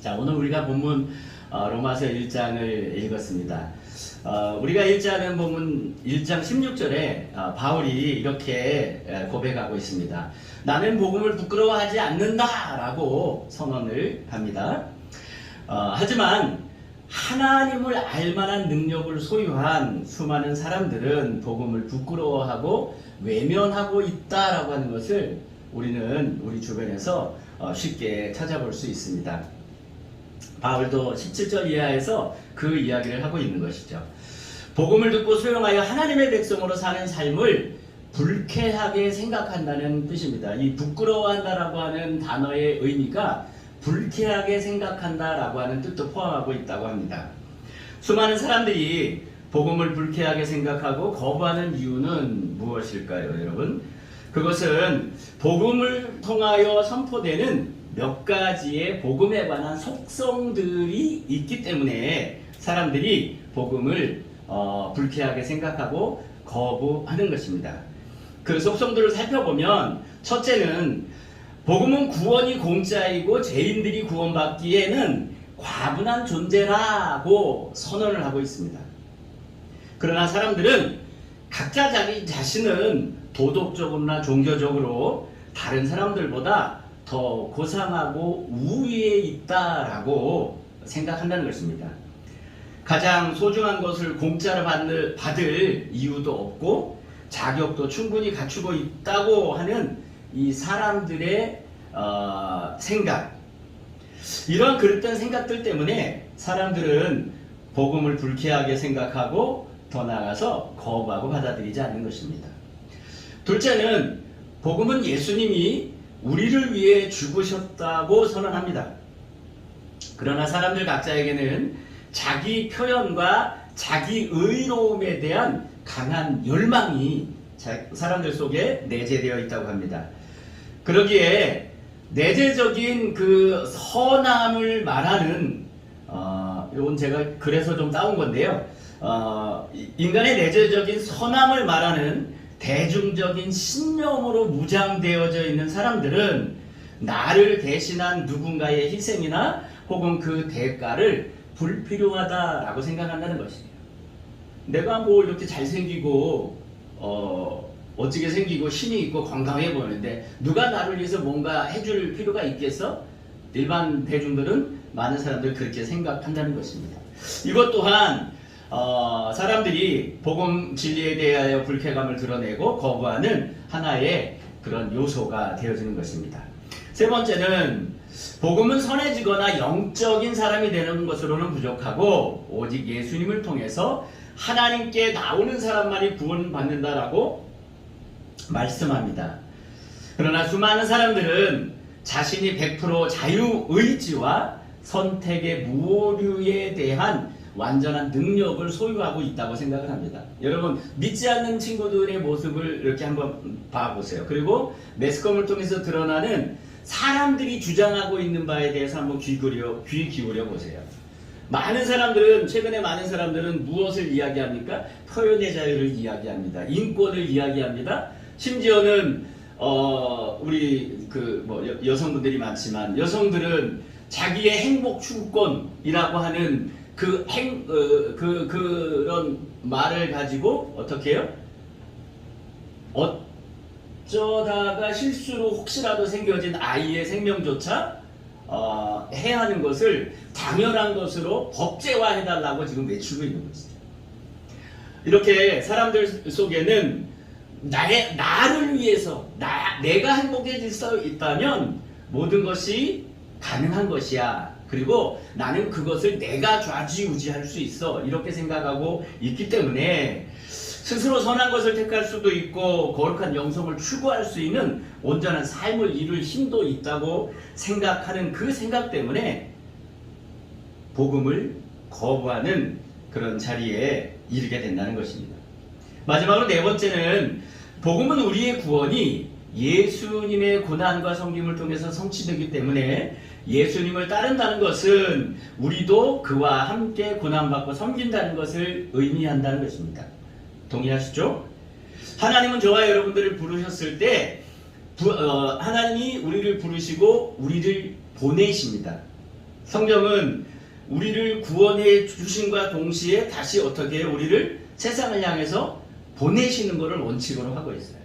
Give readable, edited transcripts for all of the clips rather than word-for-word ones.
자, 오늘 우리가 본문 로마서 1장을 읽었습니다. 우리가 1장은 본문 1장 16절에 바울이 이렇게 고백하고 있습니다. 나는 복음을 부끄러워하지 않는다 라고 선언을 합니다. 하지만 하나님을 알만한 능력을 소유한 수많은 사람들은 복음을 부끄러워하고 외면하고 있다라고 하는 것을 우리는 우리 주변에서 쉽게 찾아볼 수 있습니다. 바울도 17절 이하에서 그 이야기를 하고 있는 것이죠. 복음을 듣고 수용하여 하나님의 백성으로 사는 삶을 불쾌하게 생각한다는 뜻입니다. 이 부끄러워한다라고 하는 단어의 의미가 불쾌하게 생각한다라고 하는 뜻도 포함하고 있다고 합니다. 수많은 사람들이 복음을 불쾌하게 생각하고 거부하는 이유는 무엇일까요, 여러분? 그것은 복음을 통하여 선포되는 몇 가지의 복음에 관한 속성들이 있기 때문에 사람들이 복음을 불쾌하게 생각하고 거부하는 것입니다. 그 속성들을 살펴보면 첫째는 복음은 구원이 공짜이고 죄인들이 구원받기에는 과분한 존재라고 선언을 하고 있습니다. 그러나 사람들은 각자 자기 자신은 도덕적으로나 종교적으로 다른 사람들보다 더 고상하고 우위에 있다라고 생각한다는 것입니다. 가장 소중한 것을 공짜로 받을 이유도 없고 자격도 충분히 갖추고 있다고 하는 이 사람들의 생각, 이런 그릇된 생각들 때문에 사람들은 복음을 불쾌하게 생각하고 더 나아가서 거부하고 받아들이지 않는 것입니다. 둘째는 복음은 예수님이 우리를 위해 죽으셨다고 선언합니다. 그러나 사람들 각자에게는 자기 표현과 자기 의로움에 대한 강한 열망이 사람들 속에 내재되어 있다고 합니다. 그러기에 내재적인 그 선함을 말하는 이건 제가 그래서 좀 따온 건데요. 인간의 내재적인 선함을 말하는 대중적인 신념으로 무장되어져 있는 사람들은 나를 대신한 누군가의 희생이나 혹은 그 대가를 불필요하다라고 생각한다는 것이에요. 내가 뭐 이렇게 잘생기고 멋지게 생기고 힘이 있고 건강해 보이는데 누가 나를 위해서 뭔가 해줄 필요가 있겠어? 일반 대중들은, 많은 사람들 그렇게 생각한다는 것입니다. 이것 또한 사람들이 복음 진리에 대하여 불쾌감을 드러내고 거부하는 하나의 그런 요소가 되어지는 것입니다. 세 번째는 복음은 선해지거나 영적인 사람이 되는 것으로는 부족하고 오직 예수님을 통해서 하나님께 나오는 사람만이 구원받는다라고 말씀합니다. 그러나 수많은 사람들은 자신이 100% 자유의지와 선택의 무오류에 대한 완전한 능력을 소유하고 있다고 생각을 합니다. 여러분, 믿지 않는 친구들의 모습을 이렇게 한번 봐보세요. 그리고 매스컴을 통해서 드러나는 사람들이 주장하고 있는 바에 대해서 한번 귀 기울여 보세요. 최근에 많은 사람들은 무엇을 이야기합니까? 표현의 자유를 이야기합니다. 인권을 이야기합니다. 심지어는 우리 여성분들이 많지만 여성들은 자기의 행복 추구권이라고 하는 그런 말을 가지고 어떻게 해요? 어쩌다가 실수로 혹시라도 생겨진 아이의 생명조차 해야 하는 것을 당연한 것으로 법제화해달라고 지금 외치고 있는 것이죠. 이렇게 사람들 속에는 나를 위해서 내가 행복해질 수 있다면 모든 것이 가능한 것이야. 그리고 나는 그것을 내가 좌지우지할 수 있어. 이렇게 생각하고 있기 때문에 스스로 선한 것을 택할 수도 있고 거룩한 영성을 추구할 수 있는 온전한 삶을 이룰 힘도 있다고 생각하는 그 생각 때문에 복음을 거부하는 그런 자리에 이르게 된다는 것입니다. 마지막으로 네 번째는 복음은 우리의 구원이 예수님의 고난과 섬김을 통해서 성취되기 때문에 예수님을 따른다는 것은 우리도 그와 함께 고난받고 섬긴다는 것을 의미한다는 것입니다. 동의하시죠? 하나님은 저와 여러분들을 부르셨을 때 하나님이 우리를 부르시고 우리를 보내십니다. 성경은 우리를 구원해 주신과 동시에 다시 어떻게 우리를 세상을 향해서 보내시는 것을 원칙으로 하고 있어요.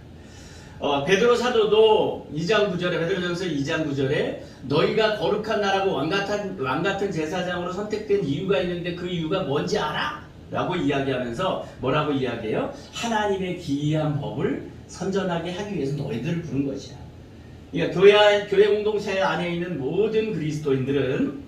베드로 사도도 2장 9절에 베드로전서 2장 9절에 너희가 거룩한 나라고 왕같은 제사장으로 선택된 이유가 있는데 그 이유가 뭔지 알아? 라고 이야기하면서 뭐라고 이야기해요? 하나님의 기이한 법을 선전하게 하기 위해서 너희들을 부른 것이야. 그러니까 교회 공동체 안에 있는 모든 그리스도인들은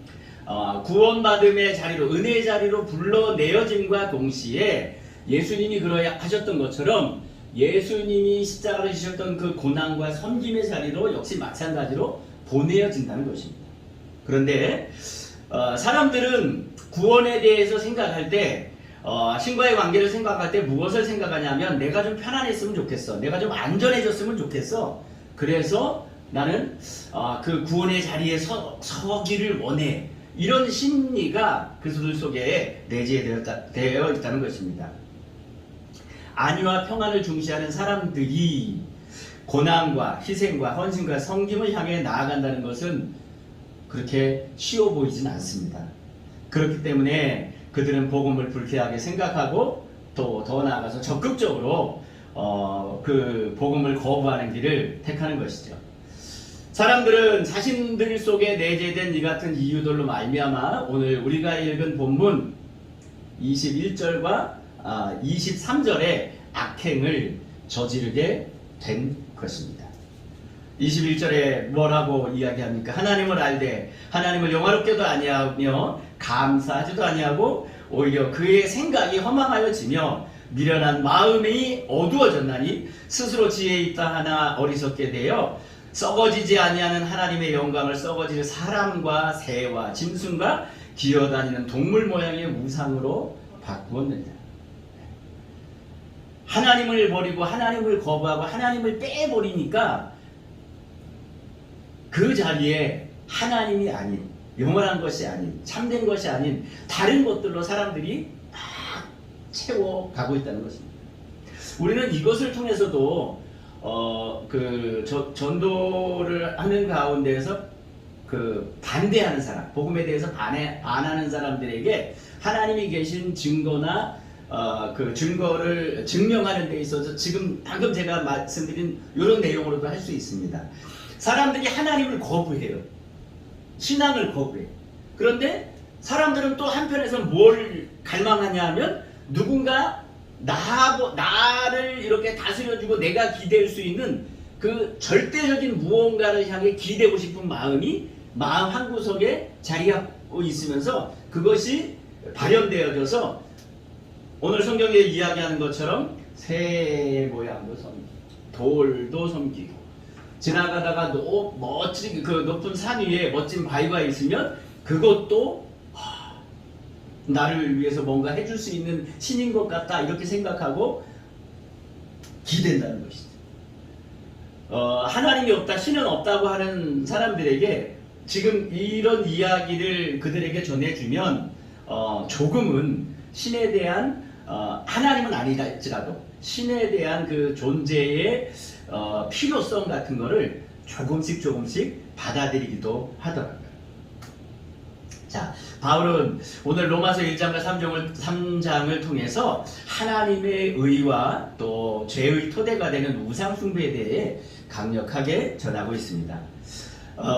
구원받음의 자리로, 은혜의 자리로 불러내어짐과 동시에 예수님이 그러야 하셨던 것처럼 예수님이 십자가를 지셨던 그 고난과 섬김의 자리로 역시 마찬가지로 보내어진다는 것입니다. 그런데 사람들은 구원에 대해서 생각할 때 신과의 관계를 생각할 때 무엇을 생각하냐면 내가 좀 편안했으면 좋겠어. 내가 좀 안전해졌으면 좋겠어. 그래서 나는 그 구원의 자리에 서기를 원해. 이런 심리가 그들 속에 내재되어 있다는 것입니다. 안위와 평안을 중시하는 사람들이 고난과 희생과 헌신과 섬김을 향해 나아간다는 것은 그렇게 쉬워 보이진 않습니다. 그렇기 때문에 그들은 복음을 불쾌하게 생각하고 또 더 나아가서 적극적으로 그 복음을 거부하는 길을 택하는 것이죠. 사람들은 자신들 속에 내재된 이 같은 이유들로 말미암아 오늘 우리가 읽은 본문 21절과 23절에 악행을 저지르게 된 것입니다. 21절에 뭐라고 이야기합니까? 하나님을 알되 하나님을 영화롭게도 아니하며 감사하지도 아니하고 오히려 그의 생각이 허망하여지며 미련한 마음이 어두워졌나니 스스로 지혜 있다 하나 어리석게 되어 썩어지지 아니하는 하나님의 영광을 썩어질 사람과 새와 짐승과 기어다니는 동물 모양의 우상으로 바꾸었느니라. 하나님을 버리고 하나님을 거부하고 하나님을 빼버리니까 그 자리에 하나님이 아닌, 영원한 것이 아닌, 참된 것이 아닌 다른 것들로 사람들이 막 채워가고 있다는 것입니다. 우리는 이것을 통해서도 전도를 하는 가운데에서 반대하는 사람, 복음에 대해서 반하는 사람들에게 하나님이 계신 증거나 그 증거를 증명하는 데 있어서 지금 방금 제가 말씀드린 이런 내용으로도 할 수 있습니다. 사람들이 하나님을 거부해요. 신앙을 거부해요. 그런데 사람들은 또 한편에서 뭘 갈망하냐 하면 누군가 나를 이렇게 다스려주고 내가 기댈 수 있는 그 절대적인 무언가를 향해 기대고 싶은 마음 한구석에 자리하고 있으면서 그것이 발현되어져서 오늘 성경에 이야기하는 것처럼 새 모양도 섬기고 돌도 섬기고 지나가다가 멋진 그 높은 산 위에 멋진 바위가 있으면 그것도 나를 위해서 뭔가 해줄 수 있는 신인 것 같다 이렇게 생각하고 기댄다는 것이죠. 하나님이 없다, 신은 없다고 하는 사람들에게 지금 이런 이야기를 그들에게 전해주면 조금은 신에 대한 하나님은 아니다 할지라도 신에 대한 그 존재의 필요성 같은 거를 조금씩 받아들이기도 하더라고요. 자, 바울은 오늘 로마서 1장과 3장을 통해서 하나님의 의와 또 죄의 토대가 되는 우상숭배에 대해 강력하게 전하고 있습니다.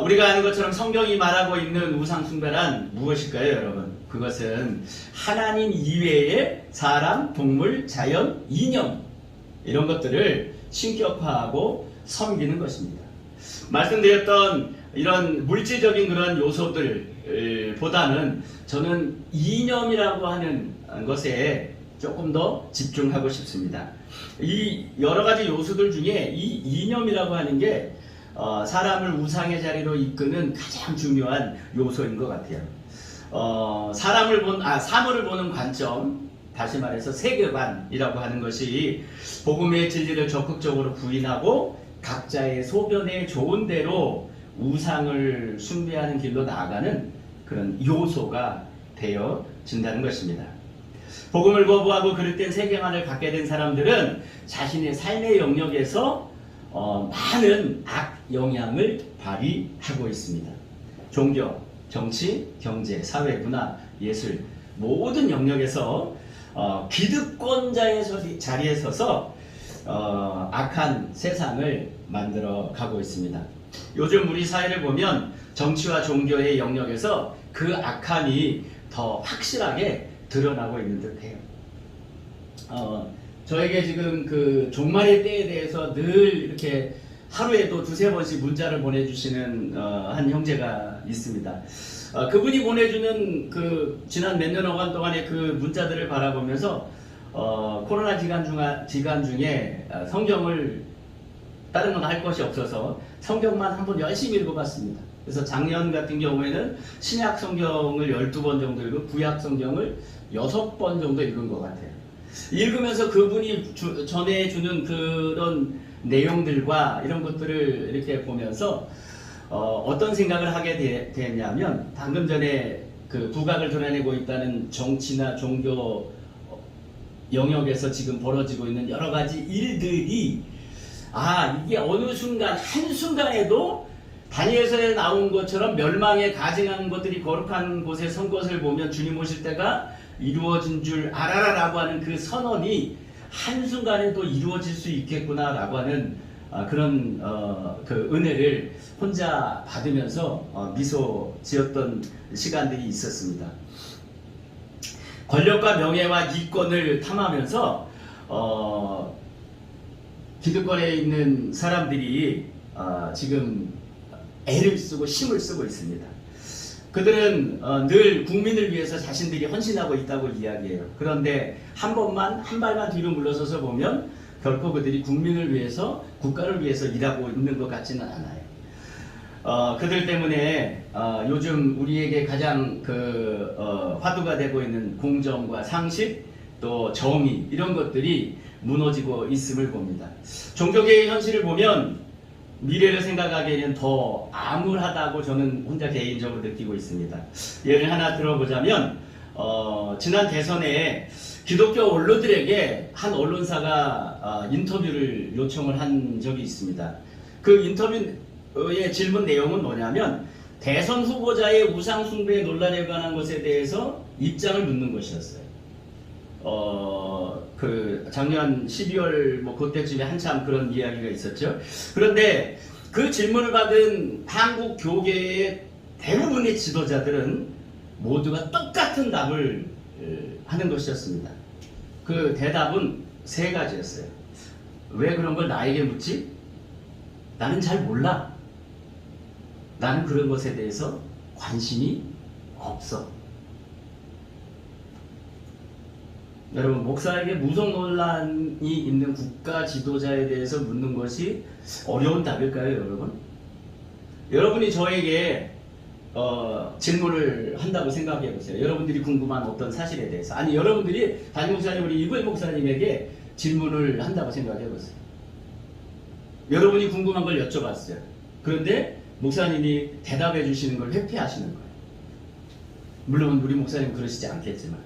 우리가 아는 것처럼 성경이 말하고 있는 우상숭배란 무엇일까요, 여러분? 그것은 하나님 이외의 사람, 동물, 자연, 이념 이런 것들을 신격화하고 섬기는 것입니다. 말씀드렸던 이런 물질적인 그런 요소들보다는 저는 이념이라고 하는 것에 조금 더 집중하고 싶습니다. 이 여러 가지 요소들 중에 이 이념이라고 하는 게 사람을 우상의 자리로 이끄는 가장 중요한 요소인 것 같아요. 사물을 보는 관점, 다시 말해서 세계관이라고 하는 것이 복음의 진리를 적극적으로 부인하고 각자의 소견에 좋은 대로 우상을 숭배하는 길로 나아가는 그런 요소가 되어진다는 것입니다. 복음을 거부하고 그릇된 세계관을 갖게 된 사람들은 자신의 삶의 영역에서 많은 악 영향을 발휘하고 있습니다. 종교, 정치, 경제, 사회, 문화, 예술 모든 영역에서 기득권자의 자리에 서서 악한 세상을 만들어 가고 있습니다. 요즘 우리 사회를 보면 정치와 종교의 영역에서 그 악함이 더 확실하게 드러나고 있는 듯해요. 저에게 지금 그 종말의 때에 대해서 늘 이렇게 하루에도 두세 번씩 문자를 보내주시는 한 형제가 있습니다. 그분이 보내주는 그 지난 몇 년간 동안의 그 문자들을 바라보면서 코로나 기간 중에 성경을 다른 건 할 것이 없어서 성경만 한번 열심히 읽어봤습니다. 그래서 작년 같은 경우에는 신약 성경을 12번 정도 읽고 구약 성경을 6번 정도 읽은 것 같아요. 읽으면서 그분이 전해주는 그런 내용들과 이런 것들을 이렇게 보면서 어떤 생각을 하게 됐냐면, 방금 전에 그 부각을 드러내고 있다는 정치나 종교 영역에서 지금 벌어지고 있는 여러 가지 일들이 이게 어느 순간 한순간에도 다니엘서에 나온 것처럼 멸망에 가증한 것들이 거룩한 곳에 선 것을 보면 주님 오실 때가 이루어진 줄 알아라라고 하는 그 선언이 한순간에 또 이루어질 수 있겠구나라고 하는 그런 그 은혜를 혼자 받으면서 미소 지었던 시간들이 있었습니다. 권력과 명예와 이권을 탐하면서 기득권에 있는 사람들이 지금 애를 쓰고 힘을 쓰고 있습니다. 그들은 늘 국민을 위해서 자신들이 헌신하고 있다고 이야기해요. 그런데 한 발만 뒤로 물러서서 보면 결코 그들이 국민을 위해서, 국가를 위해서 일하고 있는 것 같지는 않아요. 그들 때문에 요즘 우리에게 가장 화두가 되고 있는 공정과 상식, 또 정의, 이런 것들이 무너지고 있음을 봅니다. 종교계의 현실을 보면 미래를 생각하기에는 더 암울하다고 저는 혼자 개인적으로 느끼고 있습니다. 예를 하나 들어보자면 지난 대선에 기독교 언론들에게 한 언론사가 인터뷰를 요청을 한 적이 있습니다. 그 인터뷰의 질문 내용은 뭐냐면 대선 후보자의 우상 숭배 논란에 관한 것에 대해서 입장을 묻는 것이었어요. 그 작년 12월 그때쯤에 한참 그런 이야기가 있었죠. 그런데 그 질문을 받은 한국 교계의 대부분의 지도자들은 모두가 똑같은 답을 하는 것이었습니다. 그 대답은 세 가지였어요. 왜 그런 걸 나에게 묻지? 나는 잘 몰라. 나는 그런 것에 대해서 관심이 없어. 여러분, 목사에게 무속 논란이 있는 국가 지도자에 대해서 묻는 것이 어려운 답일까요, 여러분? 여러분이 저에게 질문을 한다고 생각해 보세요. 여러분들이 궁금한 어떤 사실에 대해서. 아니, 여러분들이 담임 목사님, 우리 이구혜 목사님에게 질문을 한다고 생각해 보세요. 여러분이 궁금한 걸 여쭤봤어요. 그런데 목사님이 대답해 주시는 걸 회피하시는 거예요. 물론 우리 목사님 그러시지 않겠지만.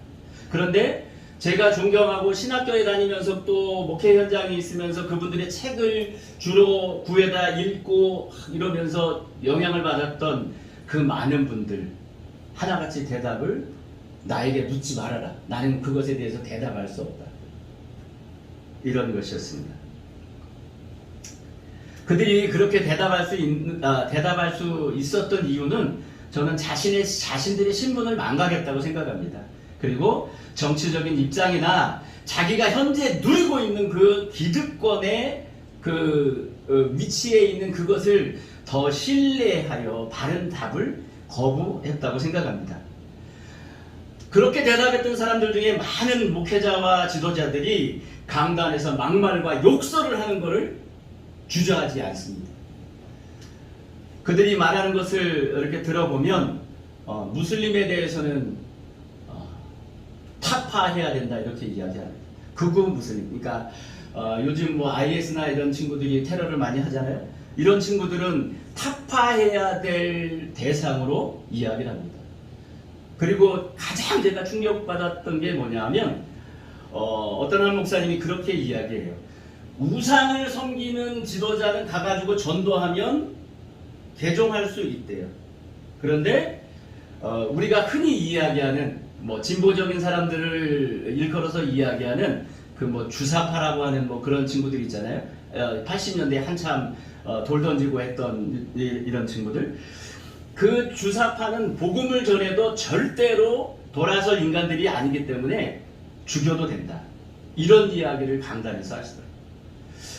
그런데 제가 존경하고 신학교에 다니면서 또 목회 현장에 있으면서 그분들의 책을 주로 구해다 읽고 이러면서 영향을 받았던 그 많은 분들, 하나같이 대답을 나에게 묻지 말아라. 나는 그것에 대해서 대답할 수 없다. 이런 것이었습니다. 그들이 그렇게 대답할 수 있었던 이유는 저는 자신들의 신분을 망각했다고 생각합니다. 그리고 정치적인 입장이나 자기가 현재 누리고 있는 그 기득권의 위치에 있는 그것을 더 신뢰하여 바른 답을 거부했다고 생각합니다. 그렇게 대답했던 사람들 중에 많은 목회자와 지도자들이 강단에서 막말과 욕설을 하는 것을 주저하지 않습니다. 그들이 말하는 것을 이렇게 들어보면 무슬림에 대해서는 타파해야 된다 이렇게 이야기합니다. 극우 무슬림. 그러니까 요즘 IS나 이런 친구들이 테러를 많이 하잖아요. 이런 친구들은 타파해야 될 대상으로 이야기를 합니다. 그리고 가장 제가 충격받았던 게 뭐냐면 어떤 한 목사님이 그렇게 이야기해요. 우상을 섬기는 지도자는 가가지고 전도하면 개종할 수 있대요. 그런데 우리가 흔히 이야기하는 뭐 진보적인 사람들을 일컬어서 이야기하는 그 뭐 주사파라고 하는 뭐 그런 친구들 있잖아요. 80년대에 한참 돌 던지고 했던 이런 친구들. 그 주사파는 복음을 전해도 절대로 돌아설 인간들이 아니기 때문에 죽여도 된다. 이런 이야기를 강단에서 하시더라고요.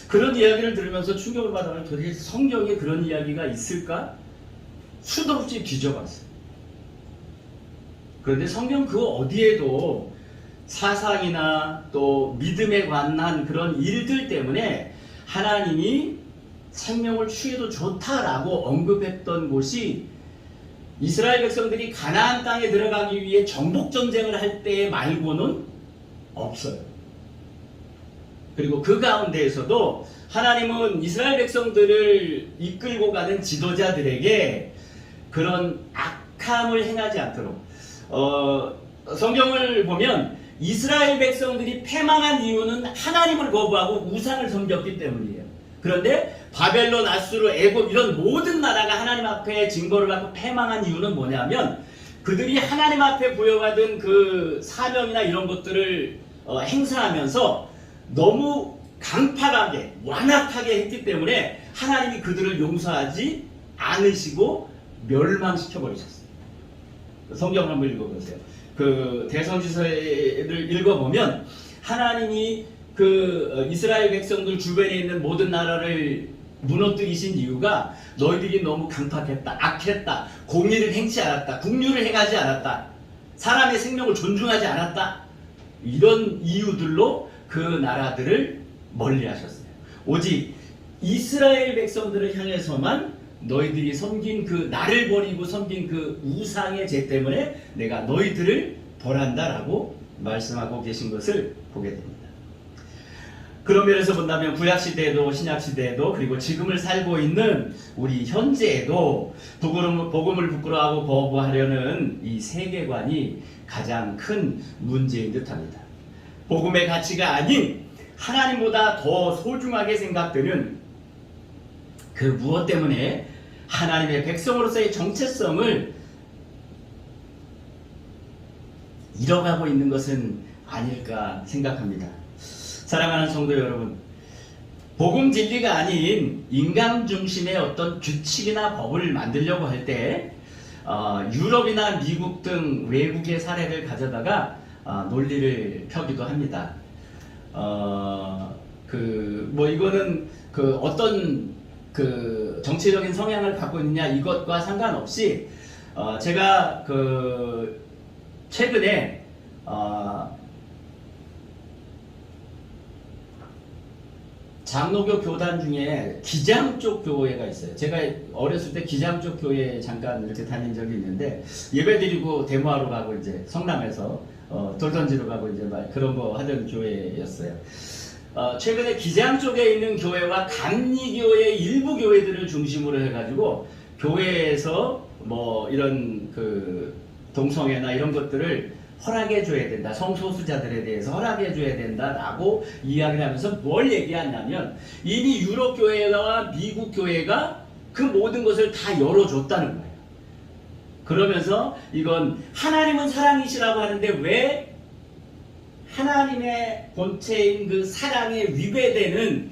그런 이야기를 들으면서 충격을 받아서 도대체 성경에 그런 이야기가 있을까? 수도 없이 뒤져봤어요. 그런데 성경 그 어디에도 사상이나 또 믿음에 관한 그런 일들 때문에 하나님이 생명을 취해도 좋다라고 언급했던 곳이 이스라엘 백성들이 가나안 땅에 들어가기 위해 정복 전쟁을 할 때 말고는 없어요. 그리고 그 가운데에서도 하나님은 이스라엘 백성들을 이끌고 가는 지도자들에게 그런 악함을 행하지 않도록 성경을 보면 이스라엘 백성들이 패망한 이유는 하나님을 거부하고 우상을 섬겼기 때문이에요. 그런데 바벨론, 아수르, 애굽 이런 모든 나라가 하나님 앞에 징벌을 받고 패망한 이유는 뭐냐면 그들이 하나님 앞에 부여받은 그 사명이나 이런 것들을 행사하면서 너무 강팍하게 완악하게 했기 때문에 하나님이 그들을 용서하지 않으시고 멸망시켜 버리셨어요. 성경 한번 읽어보세요. 그 대선지서를 읽어보면 하나님이 그 이스라엘 백성들 주변에 있는 모든 나라를 무너뜨리신 이유가 너희들이 너무 강팍했다, 악했다, 공의를 행치 않았다, 국률을 행하지 않았다, 사람의 생명을 존중하지 않았다, 이런 이유들로 그 나라들을 멀리하셨어요. 오직 이스라엘 백성들을 향해서만 너희들이 섬긴 그 나를 버리고 섬긴 그 우상의 죄 때문에 내가 너희들을 벌한다라고 말씀하고 계신 것을 보게 됩니다. 그런 면에서 본다면 구약시대에도 신약시대에도 그리고 지금을 살고 있는 우리 현재에도 복음을 부끄러워하고 거부하려는 이 세계관이 가장 큰 문제인 듯합니다. 복음의 가치가 아닌 하나님보다 더 소중하게 생각되는 그 무엇 때문에 하나님의 백성으로서의 정체성을 잃어가고 있는 것은 아닐까 생각합니다. 사랑하는 성도 여러분, 복음 진리가 아닌 인간 중심의 어떤 규칙이나 법을 만들려고 할 때 유럽이나 미국 등 외국의 사례를 가져다가 논리를 펴기도 합니다. 이거는 어떤 정치적인 성향을 갖고 있느냐 이것과 상관없이 제가 최근에 장로교 교단 중에 기장 쪽 교회가 있어요. 제가 어렸을 때 기장 쪽 교회 잠깐 이렇게 다닌 적이 있는데 예배드리고 데모하러 가고 이제 성남에서 돌 던지러 가고 이제 그런 거 하던 교회였어요. 최근에 기장 쪽에 있는 교회와 감리교의 일부 교회들을 중심으로 해가지고 교회에서 뭐 이런 동성애나 이런 것들을 허락해줘야 된다. 성소수자들에 대해서 허락해줘야 된다라고 이야기를 하면서 뭘 얘기하냐면 이미 유럽 교회와 미국 교회가 그 모든 것을 다 열어줬다는 거예요. 그러면서 이건 하나님은 사랑이시라고 하는데 왜 하나님의 본체인 그 사랑에 위배되는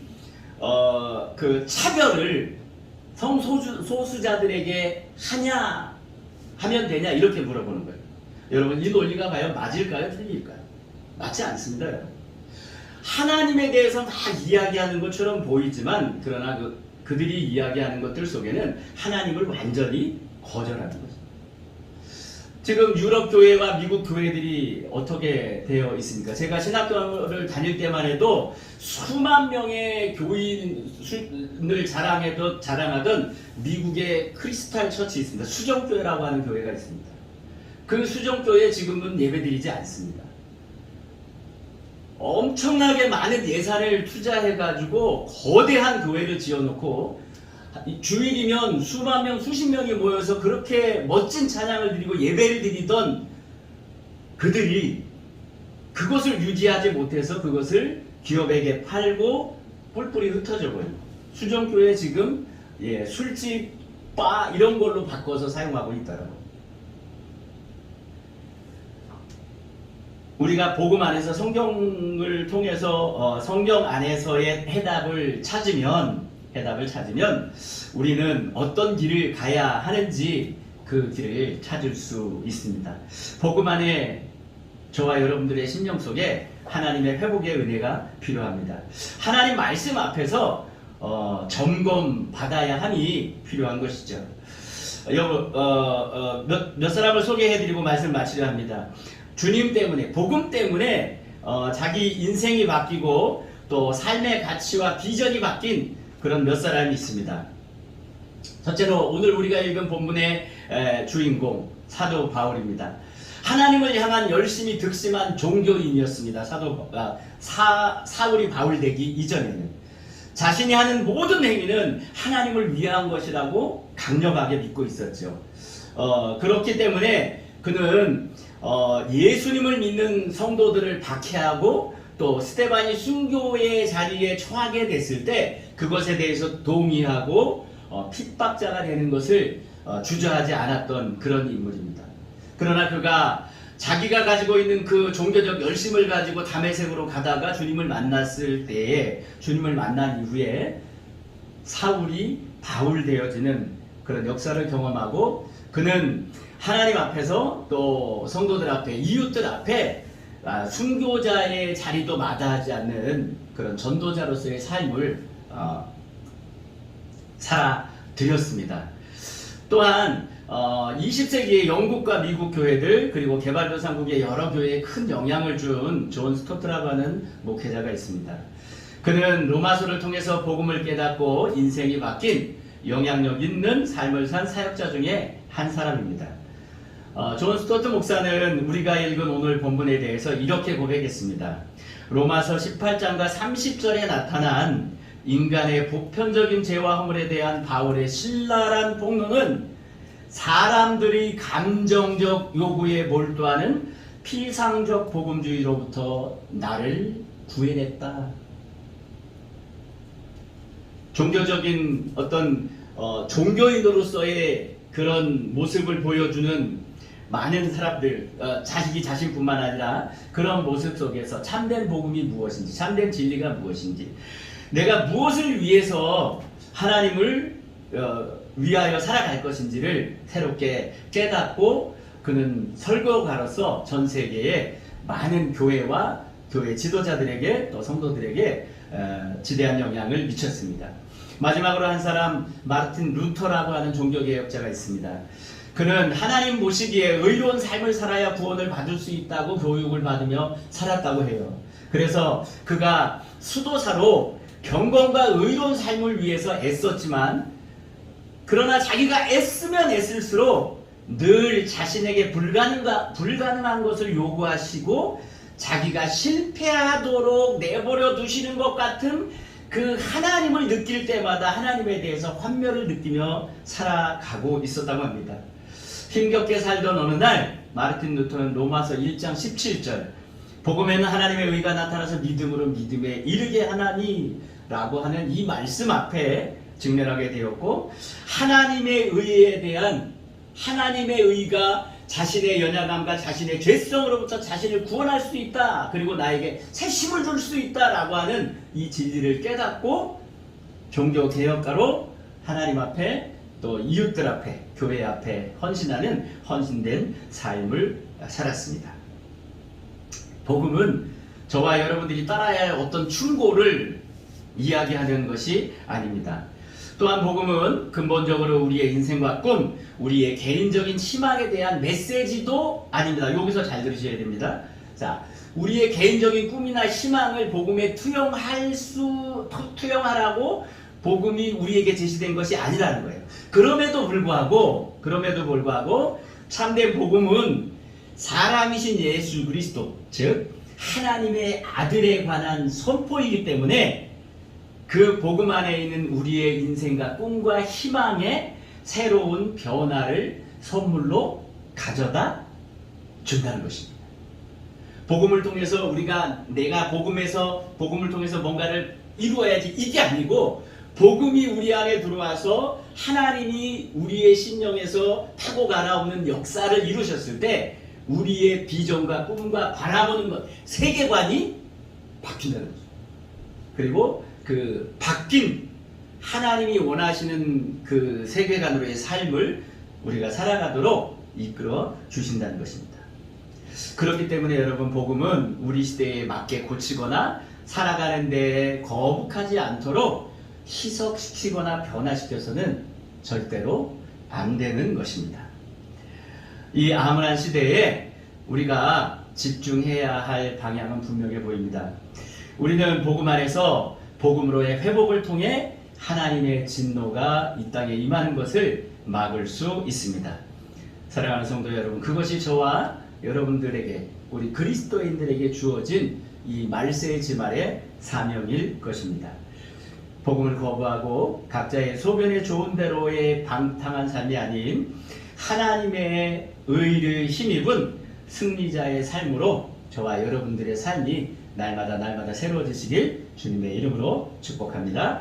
그 차별을 성소수자들에게 하면 되냐 이렇게 물어보는 거예요. 여러분 이 논리가 과연 맞을까요? 틀릴까요? 맞지 않습니다. 여러분. 하나님에 대해서 막 이야기하는 것처럼 보이지만 그러나 그들이 이야기하는 것들 속에는 하나님을 완전히 거절하는 거죠. 지금 유럽 교회와 미국 교회들이 어떻게 되어 있습니까? 제가 신학교를 다닐 때만 해도 수만 명의 교인을 자랑하던 미국의 크리스탈 처치 있습니다. 수정교회라고 하는 교회가 있습니다. 그 수정교회에 지금은 예배드리지 않습니다. 엄청나게 많은 예산을 투자해가지고 거대한 교회를 지어놓고 주일이면 수만 명, 수십 명이 모여서 그렇게 멋진 찬양을 드리고 예배를 드리던 그들이 그것을 유지하지 못해서 그것을 기업에게 팔고 뿔뿔이 흩어져 버립니다. 수정교회 지금 술집, 바 이런 걸로 바꿔서 사용하고 있더라고요. 우리가 복음 안에서 성경을 통해서 성경 안에서의 해답을 찾으면 우리는 어떤 길을 가야 하는지 그 길을 찾을 수 있습니다. 복음 안에 저와 여러분들의 심령 속에 하나님의 회복의 은혜가 필요합니다. 하나님 말씀 앞에서 점검 받아야 함이 필요한 것이죠. 몇 사람을 소개해드리고 말씀 마치려 합니다. 주님 때문에, 복음 때문에 자기 인생이 바뀌고 또 삶의 가치와 비전이 바뀐 그런 몇 사람이 있습니다. 첫째로 오늘 우리가 읽은 본문의 주인공 사도 바울입니다. 하나님을 향한 열심히 득심한 종교인이었습니다. 사울이 바울 되기 이전에는 자신이 하는 모든 행위는 하나님을 위한 것이라고 강력하게 믿고 있었죠. 그렇기 때문에 그는 예수님을 믿는 성도들을 박해하고 또 스데반이 순교의 자리에 처하게 됐을 때 그것에 대해서 동의하고 핍박자가 되는 것을 주저하지 않았던 그런 인물입니다. 그러나 그가 자기가 가지고 있는 그 종교적 열심을 가지고 다메섹으로 가다가 주님을 만났을 때에, 주님을 만난 이후에 사울이 바울 되어지는 그런 역사를 경험하고 그는 하나님 앞에서 또 성도들 앞에, 이웃들 앞에 순교자의 자리도 마다하지 않는 그런 전도자로서의 삶을 살아드렸습니다. 또한 20세기의 영국과 미국 교회들 그리고 개발도상국의 여러 교회에 큰 영향을 준 존 스토트라고 하는 목회자가 있습니다. 그는 로마서를 통해서 복음을 깨닫고 인생이 바뀐 영향력 있는 삶을 산 사역자 중에 한 사람입니다. 존 스토트 목사는 우리가 읽은 오늘 본문에 대해서 이렇게 고백했습니다. 로마서 18장과 30절에 나타난 인간의 보편적인 죄와 허물에 대한 바울의 신랄한 폭로는 사람들이 감정적 요구에 몰두하는 피상적 복음주의로부터 나를 구해냈다. 종교적인 어떤 종교인으로서의 그런 모습을 보여주는 많은 사람들, 자식이 자신뿐만 아니라 그런 모습 속에서 참된 복음이 무엇인지, 참된 진리가 무엇인지, 내가 무엇을 위해서 하나님을 위하여 살아갈 것인지를 새롭게 깨닫고 그는 설교가로서 전 세계의 많은 교회와 교회 지도자들에게 또 성도들에게 지대한 영향을 미쳤습니다. 마지막으로 한 사람 마르틴 루터라고 하는 종교개혁자가 있습니다. 그는 하나님 모시기에 의로운 삶을 살아야 구원을 받을 수 있다고 교육을 받으며 살았다고 해요. 그래서 그가 수도사로 경건과 의로운 삶을 위해서 애썼지만 그러나 자기가 애쓰면 애쓸수록 늘 자신에게 불가능한 것을 요구하시고 자기가 실패하도록 내버려 두시는 것 같은 그 하나님을 느낄 때마다 하나님에 대해서 환멸을 느끼며 살아가고 있었다고 합니다. 힘겹게 살던 어느 날 마르틴 루터는 로마서 1장 17절 복음에는 하나님의 의가 나타나서 믿음으로 믿음에 이르게 하나니 라고 하는 이 말씀 앞에 직면하게 되었고 하나님의 의에 대한 하나님의 의가 자신의 연약함과 자신의 죄성으로부터 자신을 구원할 수 있다. 그리고 나에게 새 힘을 줄 수 있다라고 하는 이 진리를 깨닫고 종교개혁가로 하나님 앞에 또 이웃들 앞에 교회 앞에 헌신하는 헌신된 삶을 살았습니다. 복음은 저와 여러분들이 따라야 할 어떤 충고를 이야기하는 것이 아닙니다. 또한 복음은 근본적으로 우리의 인생과 꿈, 우리의 개인적인 희망에 대한 메시지도 아닙니다. 여기서 잘 들으셔야 됩니다. 자, 우리의 개인적인 꿈이나 희망을 복음에 투영하라고 복음이 우리에게 제시된 것이 아니라는 거예요. 그럼에도 불구하고 참된 복음은 사람이신 예수 그리스도, 즉 하나님의 아들에 관한 선포이기 때문에 그 복음 안에 있는 우리의 인생과 꿈과 희망에 새로운 변화를 선물로 가져다 준다는 것입니다. 복음을 통해서 내가 복음을 통해서 뭔가를 이루어야지 이게 아니고 복음이 우리 안에 들어와서 하나님이 우리의 심령에서 타고 갈아오는 역사를 이루셨을 때 우리의 비전과 꿈과 바라보는 것, 세계관이 바뀐다는 거죠. 그리고 그 바뀐 하나님이 원하시는 그 세계관으로의 삶을 우리가 살아가도록 이끌어 주신다는 것입니다. 그렇기 때문에 여러분, 복음은 우리 시대에 맞게 고치거나 살아가는데 거북하지 않도록 희석시키거나 변화시켜서는 절대로 안 되는 것입니다. 이 암울한 시대에 우리가 집중해야 할 방향은 분명해 보입니다. 우리는 복음 안에서 복음으로의 회복을 통해 하나님의 진노가 이 땅에 임하는 것을 막을 수 있습니다. 사랑하는 성도 여러분, 그것이 저와 여러분들에게, 우리 그리스도인들에게 주어진 이 말세지말의 사명일 것입니다. 복음을 거부하고 각자의 소변에 좋은 대로의 방탕한 삶이 아닌 하나님의 의를 힘입은 승리자의 삶으로 저와 여러분들의 삶이 날마다 새로워지시길 주님의 이름으로 축복합니다.